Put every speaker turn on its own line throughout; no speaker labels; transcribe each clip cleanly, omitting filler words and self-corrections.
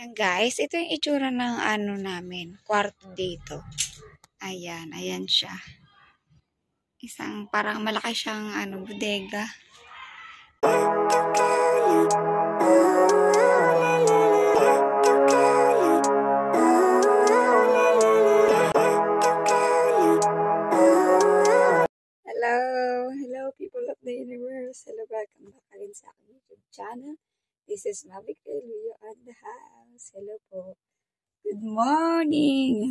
Ayan guys, ito yung itsura ng ano namin, kwarto dito. Ayan, ayan siya. Isang parang malaki siyang bodega. Hello people of the universe. Hello, welcome back again sa aking YouTube channel. This is Mavic Eluyo at the house. Hello po. Good morning.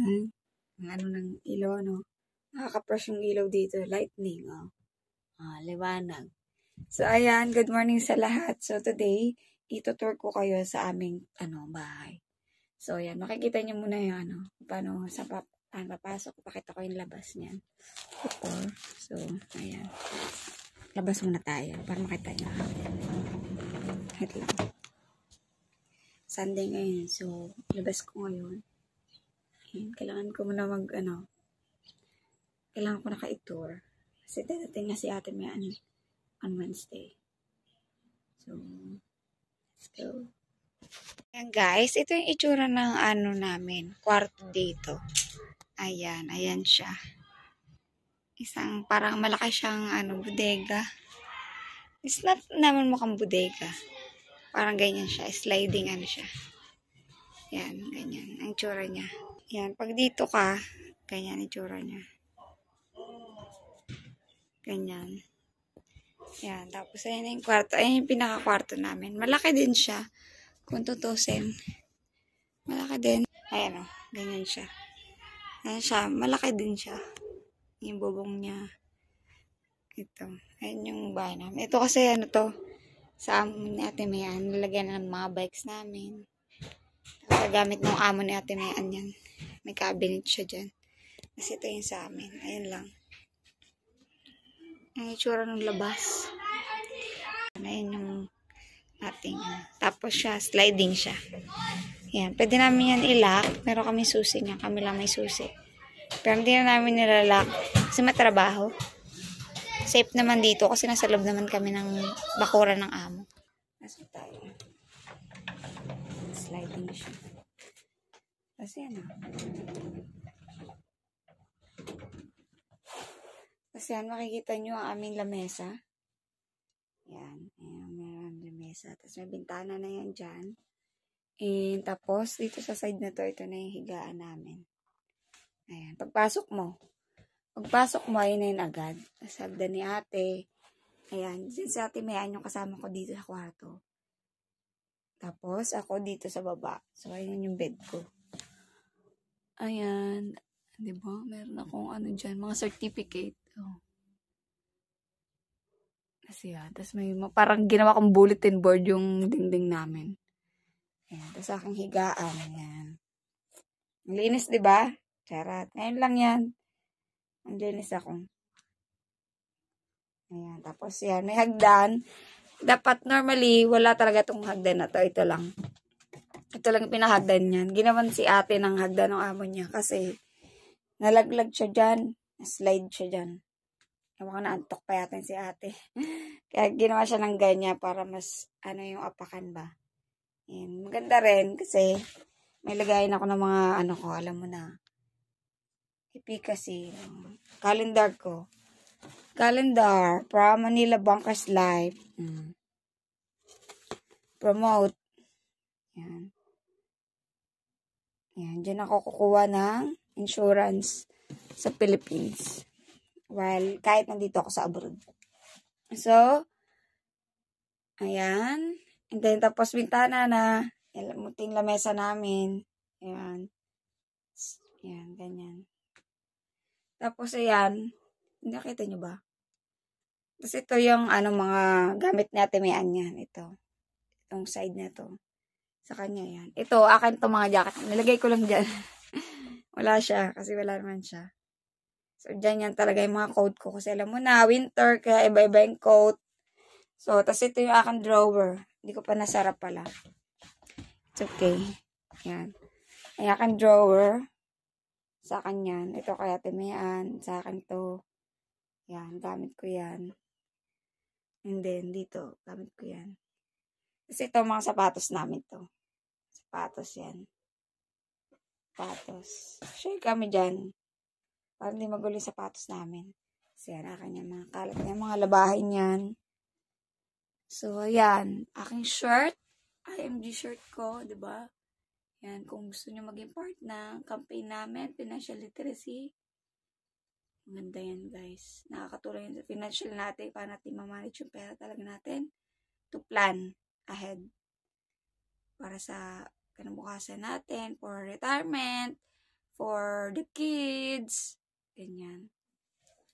Ang ng ilaw, no? Nakaka-fresh yung ilaw dito. Lightning, oh. Liwanag. So, ayan. Good morning sa lahat. So, today, itutour ko kayo sa aming, bahay. So, ayan. Makikita niyo muna yung, paano, papasok. Pakita ko yung labas niyan. So, ayan. Labas muna tayo para makita niyo. Wait lang. Sunday ngayon. So, labas ko ngayon. Ayan. Kailangan ko muna kailangan ko naka-tour. Kasi dadating na si ate may on Wednesday. So, let's go. Ayan guys, ito yung itsura ng namin, kwarto dito. Ayan, ayan siya. Isang parang malaki siyang bodega. It's not naman mukhang bodega. Parang ganyan siya, sliding siya. Ayan, ganyan ang itsura niya. Ayan, pag dito ka, ganyan itsura niya. Ganyan. Ayan, tapos ayan yung kwarto. Ayan yung pinaka-kwarto namin. Malaki din siya. Kung tutusin. Malaki din. Ayan o, ganyan siya. Ayan siya, malaki din siya. Yung bubong niya. Ito. Ayan yung bahay namin. Ito kasi sa amo ni Ate Mayan. Nilagyan ng mga bikes namin. Tapos gamit ng amo ni Ate Mayan yan. May cabinet siya dyan. Kasi ito yung sa amin. Ayan lang. Ang itsura ng labas. Ayan yung ating tapos siya, sliding siya. Ayan. Pwede namin yan i-lock. Meron kami susi niya. Kami lang may susi. Pero hindi na namin nilalak kasi matrabaho. Safe naman dito kasi nasa loob naman kami ng bakuran ng amo. Nasa tayo. Sliding siya. Kasi Kasi makikita nyo ang aming lamesa. Yan. Ayan, meron lamesa. Tapos may bintana na yan dyan. And tapos, dito sa side na to, ito na yung higaan namin. Ayan. Pagpasok mo, ayun na yun agad. Tapos hagdan ni ate. Ayan. Si ate Mayan yung kasama ko dito sa kwarto. Tapos, ako dito sa baba. So, ayan yung bed ko. Ayan. Diba? Meron akong dyan. Mga certificate. Oh. Kasi tapos may parang ginawa kong bulletin board yung dingding namin. Ayan. Tapos aking higaan. Ayan. Ang linis, diba? Charat. Ngayon lang yan. Ang linis ako. Ayan. Tapos yan. May hagdan. Dapat normally, wala talaga itong hagdan na to. Ito lang. Ito lang pinahagdan yan. Ginawan si ate ng hagdan ng amo niya. Kasi nalaglag siya dyan. Slide siya dyan. Ewan ko na antok pa yata si ate. Kaya ginawa siya ng ganyan para mas yung apakan ba. Ayan. Maganda rin kasi may lagayin ako ng mga ko. Alam mo na. Efficacy. Calendar ko. Calendar. From Manila Bankers Life. Promote. Yan. Yan. Diyan ako kukuha ng insurance sa Philippines. While kahit nandito ako sa abroad. So, ayan. And then, tapos bintana na. Muting lamesa namin. Ayan. Ayan, ganyan. Tapos, ayan. Nakita nyo ba? Tapos, ito yung mga gamit natin may yan. Ito. Itong side na to. Sa kanya, yan. Ito, akin itong mga jacket. Nilagay ko lang dyan. Wala siya. Kasi wala naman siya. So, dyan yan talaga yung mga coat ko. Kasi alam mo na, winter, kaya iba-iba yung coat. So, tas ito yung aking drawer. Hindi ko pa nasarap pala. It's okay. Yan. Ay, aking drawer. Sa akin yan. Ito kaya Timayan. Sa akin to. Yan. Gamit ko yan. And then, dito. Gamit ko yan. Kasi ito mga sapatos namin to. Patos yan. Patos. Share kami dyan. Para hindi magulo yung sapatos namin. Kasi yan, akin yung mga kalat niya, mga labahin yan. So, yan. Aking shirt. IMG shirt ko, diba? Yan, kung gusto nyo maging part ng campaign namin, financial literacy. Maganda yan, guys. Nakakatulong yun sa financial natin para natin mamanage yung pera talaga natin to plan ahead para sa kinabukasan natin, for retirement, for the kids, ganyan.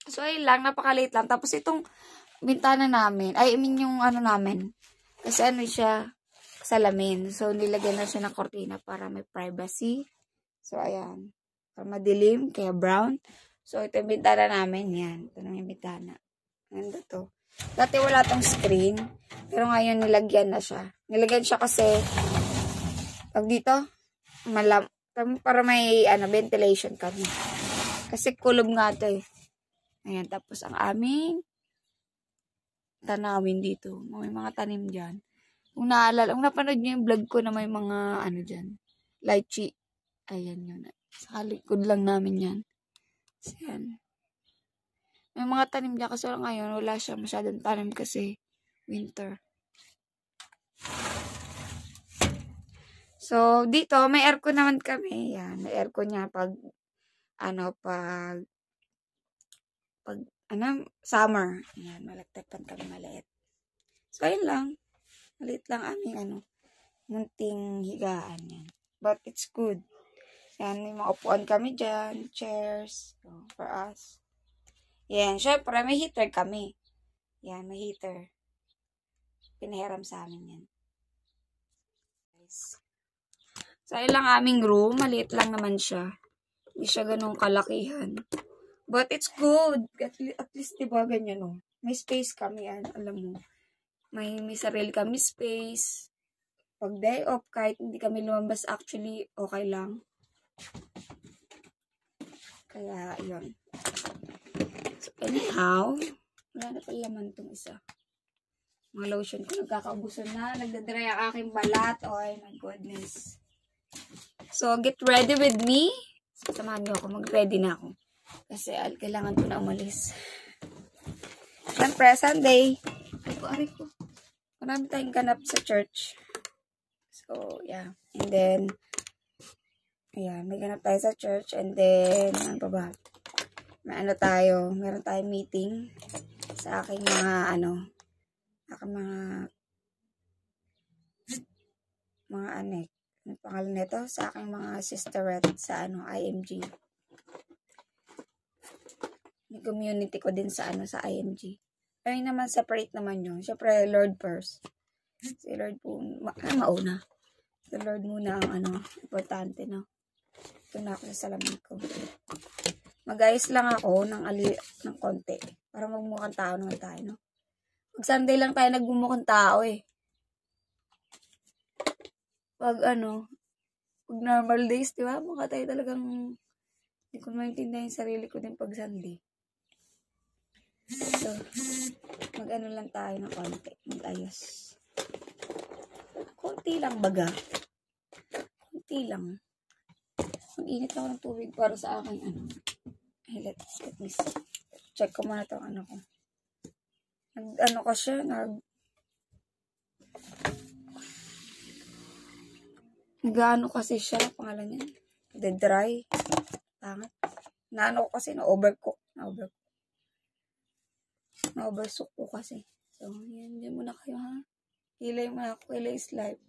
So, ayun lang, napakaliit lang. Tapos itong bintana namin, yung ano namin, kasi ano siya, salamin. So, nilagyan na siya ng kortina para may privacy. So, ayan. Para madilim, kaya brown. So, ito yung bintana namin. Yan. Ito na yung bintana. Ganda to. Dati wala tong screen. Pero ngayon, nilagyan na siya. Nilagyan siya kasi, pag dito, para may ventilation kami. Kasi kulob nga ito eh. Ayan. Tapos, ang aming tanawin dito. May mga tanim dyan. Kung naalala, kung napanood nyo yung vlog ko na may mga, dyan, lychee. Ayan yun. Sa likod lang namin yan. So, yan. May mga tanim dyan kasi ngayon, wala siya masyadong tanim kasi winter. So, dito, may aircon naman kami. Yan, may aircon niya pag summer. Yan, malagtagpan kami maliit. So, ayun lang. Maliit lang aming, munting higaan yan. But, it's good. Yan, may mga upuan kami dyan. Chairs. So, for us. Yan, syempre, may heater kami. Yan, may heater. Pinahiram sa amin yan. Nice. So, ayun lang aming room. Maliit lang naman siya. Hindi siya ganun kalakihan. But, it's good. At least, diba, ganyan, oh. May space kami, yan. Alam mo. May sarili kami space. Pag day off, kahit hindi kami lumabas, actually, okay lang. Kaya, yun. So, anyhow, wala na pala laman itong isa. Mga lotion ko, nagkakaubusan na. Nagdadry ang aking balat. Oh my goodness. So, get ready with me. So, samahan niyo ako. Mag-ready na ako. Kasi, kailangan ko na umalis. Siyempre, Sunday. Aray ko. Marami tayong ganap sa church. So, yeah. And then, ayan, may ganap tayo sa church. And then, ano pa ba? Meron tayong meeting sa aking mga, ano pangalan nito? Sa aking mga sisterette sa, IMG. May community ko din sa, sa IMG. Ay naman, separate naman yun. Siyempre, Lord first. Si Lord po, mauna. Si Lord muna ang, importante, no? Ito na ako sa salamin ko. Mag-ayos lang ako ng konti. Para magmukhang tao naman tayo, no? Pag Sunday lang tayo nagmumukhang tao, eh. Pag, pag normal days, di ba? Mukha tayo talagang, hindi ko maintindihan yung sarili ko din pag Sunday. So, lang tayo ng konti. Mag-ayos. Konti lang baga. Konti lang. Mag-init ako ng tubig para sa akin, Hey, let me see. Check ko muna itong ko. Nag-ano kasi siya, pangalan niya. The dry. Pangat. Ko kasi, na-oversoak ko kasi. So, yan. Diyan muna kayo, ha? Hilay muna ako. Hilay is life.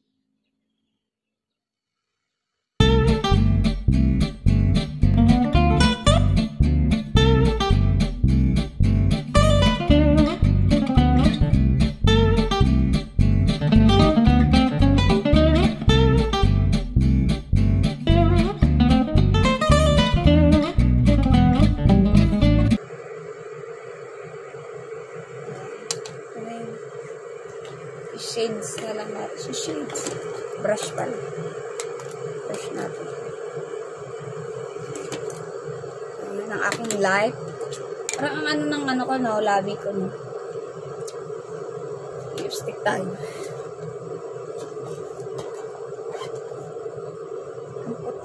Shades na lang natin. Shades. Brush pala. Brush natin. Ayan ang aking light. Parang ang ko, no? Labi ko, no? Lipstick tayo.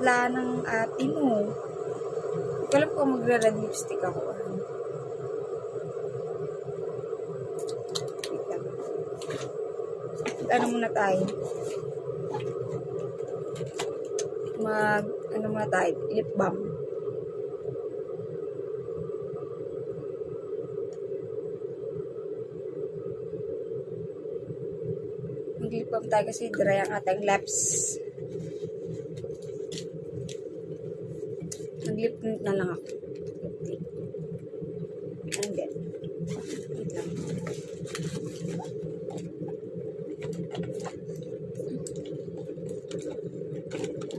putla ng ate mo. Hindi ko alam kung magre-red lipstick ako. Wait lang. Ano muna tayo? Ano muna tayo? Lip balm. Mag-lip balm tayo kasi dry ang ating lips. Mag-lip tint na lang ako. Lip tint. And then, wait lang.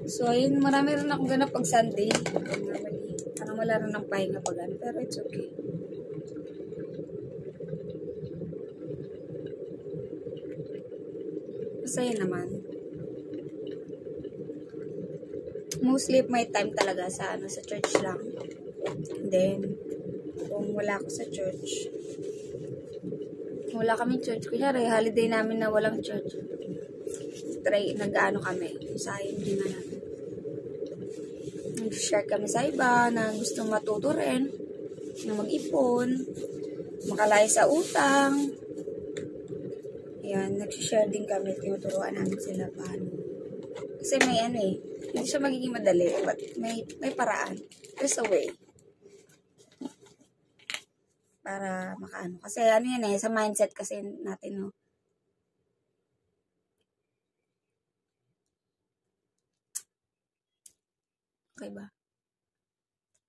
So, ayun, marami rin akong ganap pag Sunday. Normally, parang wala rin ng pahinga pag ano, pero it's okay. Masaya naman. Mostly, may time talaga sa church lang. And then, kung wala ako sa church, wala kaming church. Kunyari, holiday namin na walang church. Nag-ano kami, sa IMG na namin. Nag-share kami sa iba na gusto matuto rin, na mag-ipon, makalaya sa utang. Yan, nag-share din kami, tinuturuan namin sila paano. Kasi may hindi siya magiging madali, but may paraan. There's a way. Para makaano. Kasi sa mindset kasi natin, no. Okay ba?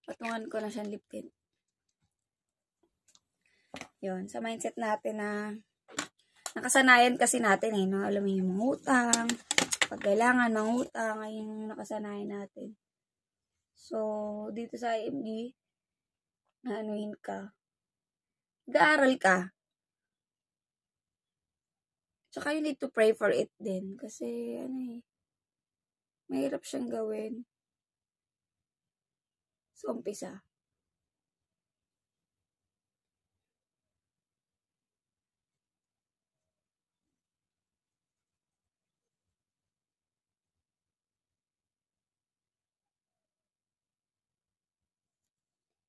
Patungan ko na siyang lip tint. Yun, sa mindset natin na nakasanayan kasi natin no? Alam mo yung mangutang, pag kailangan mangutang, ay yung nakasanayan natin. So, dito sa IMG, anuhin ka. Nag-aaral ka. Tsaka you need to pray for it din. Kasi, mahirap siyang gawin. So, umpisa.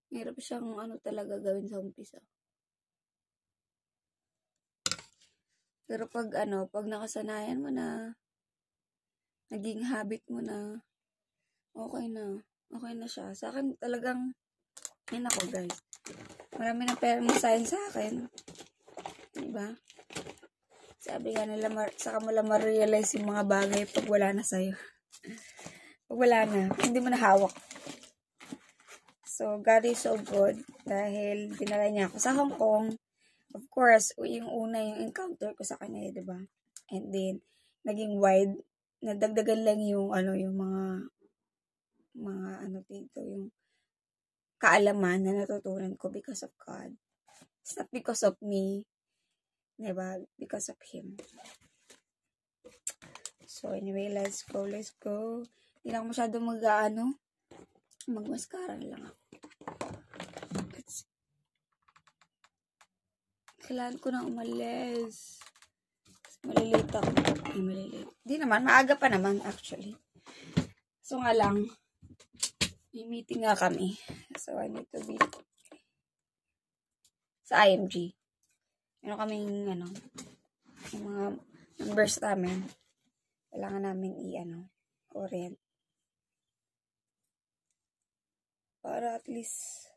Mahirap siyang talaga gawin sa umpisa. Pero pag nakasanayan mo na, naging habit mo na, okay na siya. Sa akin talagang, ako guys. Marami na pera sign sa akin. Diba? Sabi nga nila, saka mo lang ma-realize yung mga bagay pag wala na sa'yo. Pag wala na, hindi mo na hawak. So, God is so good dahil dinala niya ako sa Hong Kong. Of course, yung una yung encounter ko sa kanya, diba? And then, naging wide. Nadagdagan lang yung mga dito, yung kaalaman na natutunan ko because of God. It's not because of me, diba? Because of Him. So, anyway, let's go. Hindi lang masyado mag-mascara lang ako. Kailangan ko na umalis. Malilate ako. Malilate. Di naman, maaga pa naman actually. So nga lang, may meeting nga kami. So I need to be sa IMG. Kaming yung mga members namin. Kailangan namin orient. Para at least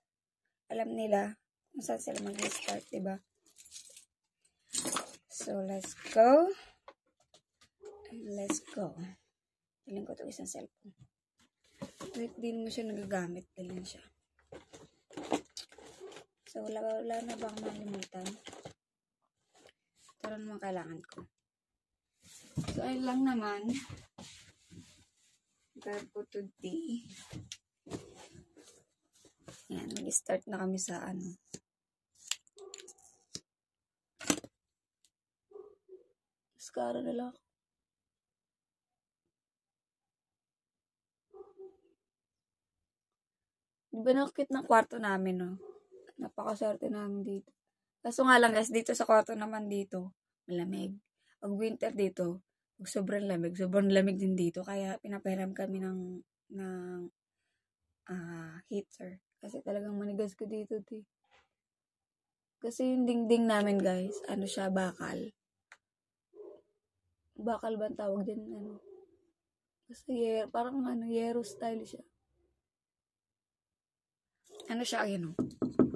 alam nila kung saan sila mag-start, diba? So, let's go. Piling ko ito isang cellphone. Hindi mo siya nagagamit. Piling siya. So, wala na ba akong malimutan? Ito lang naman kailangan ko. So, ayun lang naman. Verb ko today. Yan, mag-start na kami sa mascara na lang. Diba nakakit ng kwarto namin, no? Napakaswerte namin dito. Kaso nga lang guys, dito sa kwarto naman dito, malamig. Pag winter dito, Sobrang lamig din dito. Kaya pinapahiram kami ng heater. Kasi talagang manigas ko dito, Kasi yung dingding namin, guys, ano siya, bakal. Bakal ba ang tawag din, ano? Kasi parang yero style siya. Ano siya, ayun,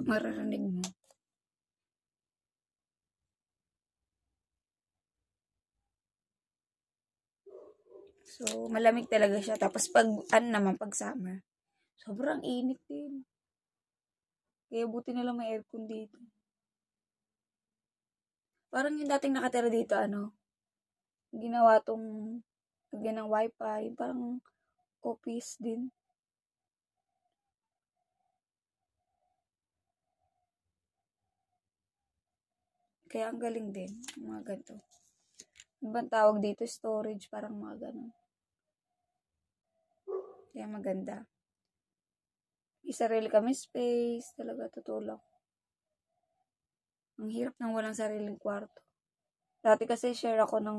maririnig mo. So, malamig talaga siya. Tapos pag summer, sobrang init din. Kaya buti na lang may aircon dito. Parang yung dating nakatira dito, ginawa tong lagyan ng wifi, parang office din. Kaya ang galing din, mga ganito. Ibang tawag dito, storage, parang mga ganun. Kaya maganda. Sarili kami space, talaga tutulak. Ang hirap nang walang sariling kwarto. Dati kasi share ako ng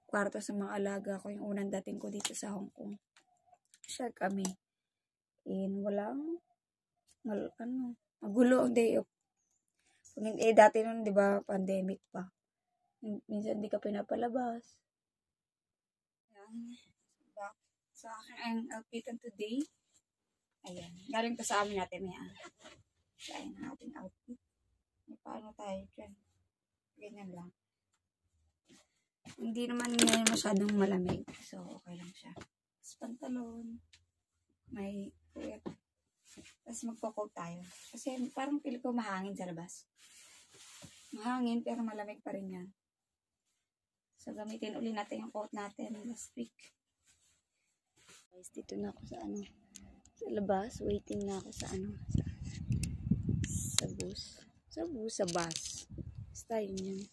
kwarto sa mga alaga ko, yung unang dating ko dito sa Hong Kong. Share kami. Walang, magulo ang day off. Dati nun, di ba, pandemic pa. Minsan di ka pinapalabas. Ayan. Back sa akin ang outfitan today. Ayan. Galing to sa amin natin. Ayan. Ayan ang ating outfit. Paano tayo dyan? Ganyan lang. Hindi naman ngayon masyadong malamig. So, okay lang siya. Tapos pantalon. May puwet. Tapos magpo-coat tayo. Kasi parang pili ko mahangin sa labas. Mahangin pero malamig pa rin yan. So, gamitin uli natin yung coat natin last week. Guys, dito na ako sa sa labas. Waiting na ako sa sa bus. Sa bus. Basta yun.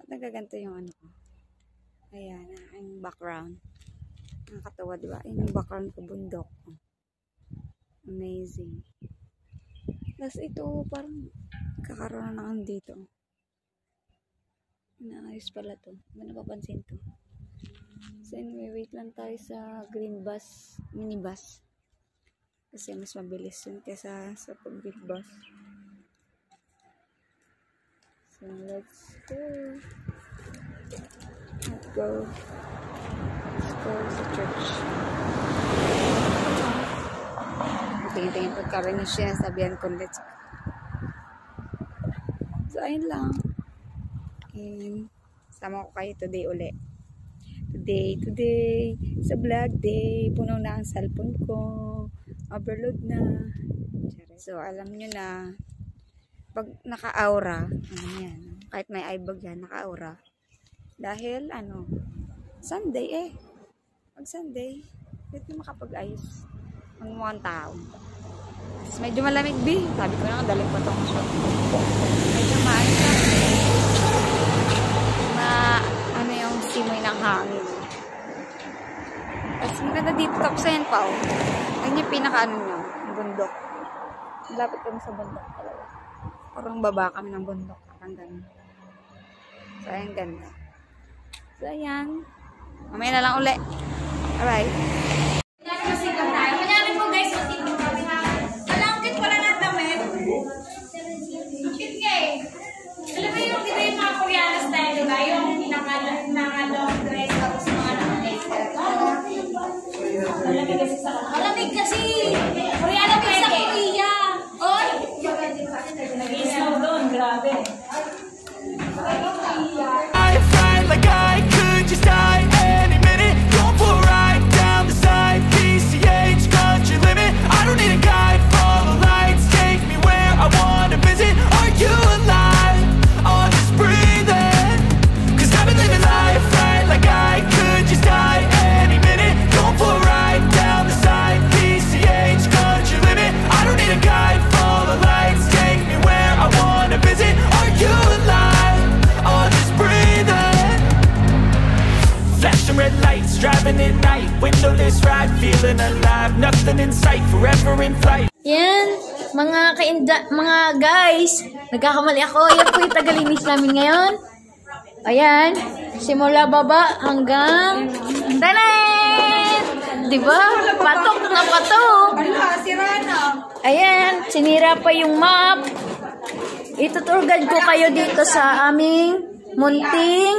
At nagaganto yung ko. Ayan, ang background. Nakakatawa, diba? Yung background ko, bundok. Amazing. Tapos ito, parang kakaroon na naman dito. Naayos pala to. Hindi napapansin to. So anyway, wait lang tayo sa green bus, minibus. Kasi mas mabilis yun kesa sa pag-big bus. So let's go. Let's go sa church. Tingin-tingin pagkaroon niya siya, sabihan ko, let's go. So ayun lang. And sama ko kayo today uli. Today sa vlog day. Puno na ang cellphone ko. Overload na. So alam nyo na pag naka-aura, yan, kahit may eyebag yan, naka-aura. Dahil Sunday pag Sunday, pwede na makapag-ayos. Magmukhang tao. Tapos medyo malamig sabi ko na daling pa itong shot. Medyo maayos na yung simoy ng hangin. Tapos maganda dito, tapos ayan pa ayun yung pinaka nyo, bundok. Lapit kami sa bundok talaga. Parang baba kami ng bundok. Parang ganun. So ayan, ganda. So ayan. Mamaya na lang uli. Alright.
Kanyari po guys, masikip kami ha. Malangkit pala ng damit. Cute nga Alam mo yung diba yung mga Koreana style, diba? Yung naka-long dress, tapos mga naka-lace. Malamig kasi! Koreana pa sa Korea! Oy! Nag-i-snow doon, grabe.
I fight like I could just die any minute. Going for a ride down the side. PCH country limit. I don't need a guide. Follow lights. Take me where I wanna visit. Are you alive? Or just breathing? 'Cause I've been living life right like I could just die any minute. Going for a ride down the side. PCH country limit. I don't need a guide. Follow lights. Take me where I wanna visit. Are you alive? Or just breathing? Flashing red lights, driving at night. Windowless ride, feeling alive. Nothing in sight, forever in flight.
Yan, mga guys, nagkakamali ako. Yan po yung tagalinis namin ngayon.
Ayan. Simula baba hanggang... Tanan! Diba? Patok na patok.
Ala, sira na.
Ayan. Sinira pa yung map. Ituturgan ko kayo dito sa aming munting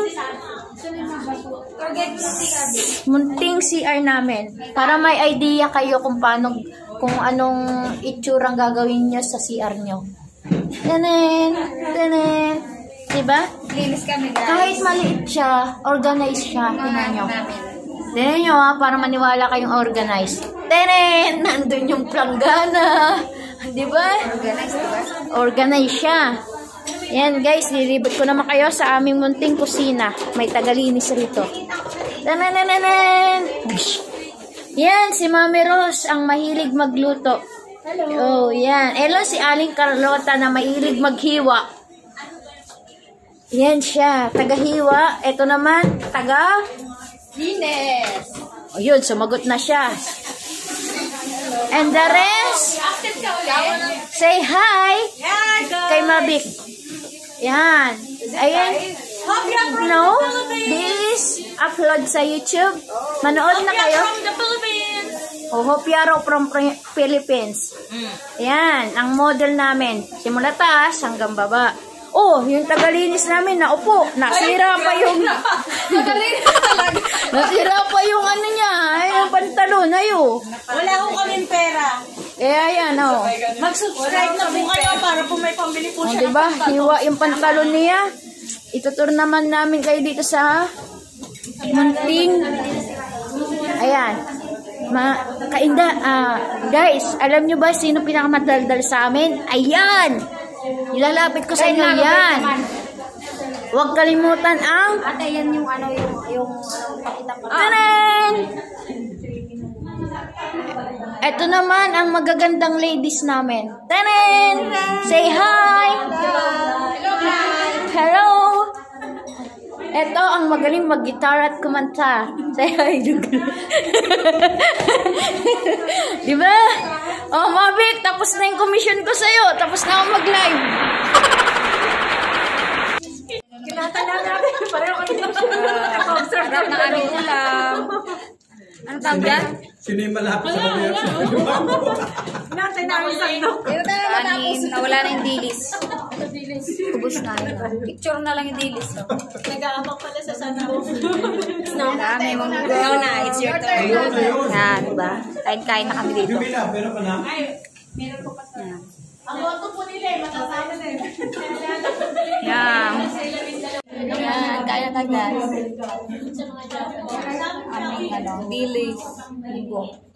CR namin. Para may idea kayo kung paano, kung anong itsurang gagawin nyo sa CR nyo. Tanan! Tanan! Diba?
Linis kami, guys.
Kahit maliit siya, organized siya. Tingnan nyo. Tingnan nyo ha, para maniwala kayong organized. Tenen! Nandun yung planggana. Diba?
Organized, diba?
Organized siya. Yan guys, nilibot ko naman kayo sa aming munting kusina. May tagalinis rito. Tananananan! Yan, si Mami Rose ang mahilig magluto. Hello. Oh, yan. Hello, si Aling Carlota na mahilig maghiwa. Yan siya, taga-hiwa. Ito naman,
Linis.
O yun, sumagot na siya. And the rest, say hi kay Mabik. Yan. Ayan. No, this upload sa YouTube. Manood na kayo. Oh, Hopiaro from Philippines. Yan, ang model namin. Simula taas hanggang baba. Oh, yung tagalinis namin na upo. Nasira pa yung... Nasira pa yung ano niya. Ay, yung pantalon. Ayo.
Wala ko kaming pera.
Ayan, oh.
Mag-subscribe na po kayo para po may pambili po
Oh,
siya.
diba? Hiwa yung pantalon niya. Itutur naman namin kayo dito sa munting. Ayan. Kainda, guys, alam nyo ba sino pinakamadaldal sa amin? Ayan! Ilalapit ko sa inyo yan. Huwag kalimutan ang...
Ate, yan yung ano, yung pakita pa.
Tanan! Ito naman ang magagandang ladies namin. Tanan! Say hi! Hello! Ito ang magaling mag-guitar at kumanta. Say hi, diba? Oh, Mabik, tapos na yung commission ko sa'yo. Tapos na ako mag-live.
Kinata lang namin. Pareho kami na siya.
Sarap na aming ulam. Ano tawag yan?
Sino yung malapit sa mga
Natin namin sandok.
Kanin, nawala na yung dilis. Ubus na yun. Picture na lang yung dilis.
Nag-aabang pala sa sandok.
Dami mong go na. It's your turn. Yan, diba? Kain-kain na kami dito.
Meron pa na?
Meron ko pa sa...
Yan.
Ang boto po nila eh, matasama na eh.
Yan. Yan, kaya na guys. Aming ano, dilis. Ligo.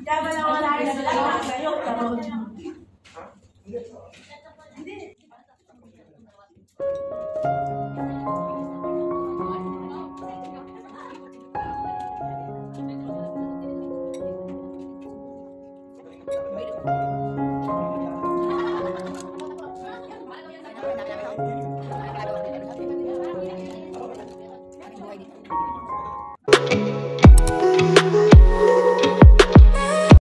Kaya ba na wala rin sila?